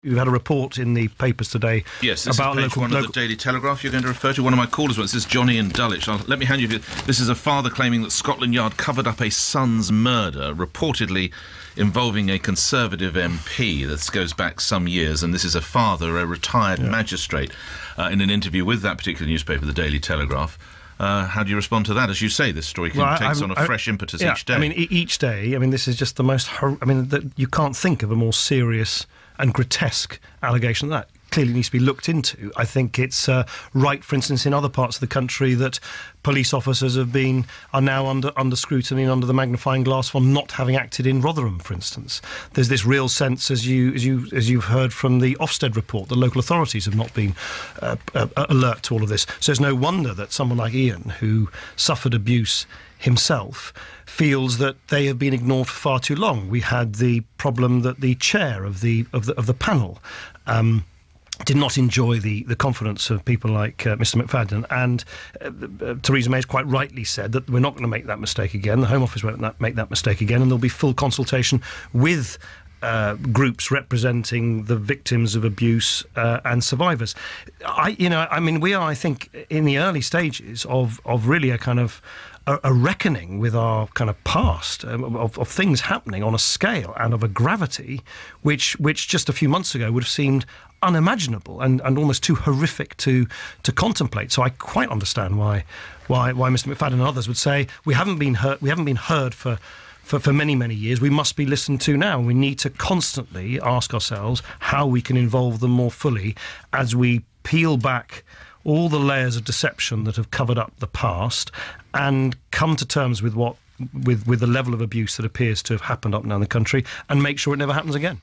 You've had a report in the papers today. Yes, this about is page one of the Daily Telegraph you're going to refer to. One of my callers was, this is Johnny in Dulwich. Let me hand you... This is a father claiming that Scotland Yard covered up a son's murder, reportedly involving a Conservative MP. This goes back some years, and this is a father, a retired magistrate, in an interview with that particular newspaper, the Daily Telegraph. How do you respond to that? As you say, this story takes on a fresh impetus each day. I mean, each day, this is just the most... you can't think of a more serious and grotesque allegation than that. Clearly needs to be looked into. I think it's right, for instance, in other parts of the country that police officers are now under scrutiny and under the magnifying glass for not having acted in Rotherham, for instance. There's this real sense, as you've heard from the Ofsted report, that local authorities have not been alert to all of this. So it's no wonder that someone like Ian, who suffered abuse himself, feels that they have been ignored for far too long. We had the problem that the chair of the panel did not enjoy the confidence of people like Mr McFadden, and Theresa May has quite rightly said that we're not going to make that mistake again. The Home Office won't make that mistake again, and there'll be full consultation with groups representing the victims of abuse and survivors. We are, I think, in the early stages of really a kind of a reckoning with our kind of past, of things happening on a scale and of a gravity which just a few months ago would have seemed unimaginable and almost too horrific to contemplate. So I quite understand why Mr McFadden and others would say we haven't been heard for many, many years. We must be listened to now, and we need to constantly ask ourselves how we can involve them more fully as we peel back all the layers of deception that have covered up the past and come to terms with the level of abuse that appears to have happened up and down the country, and make sure it never happens again.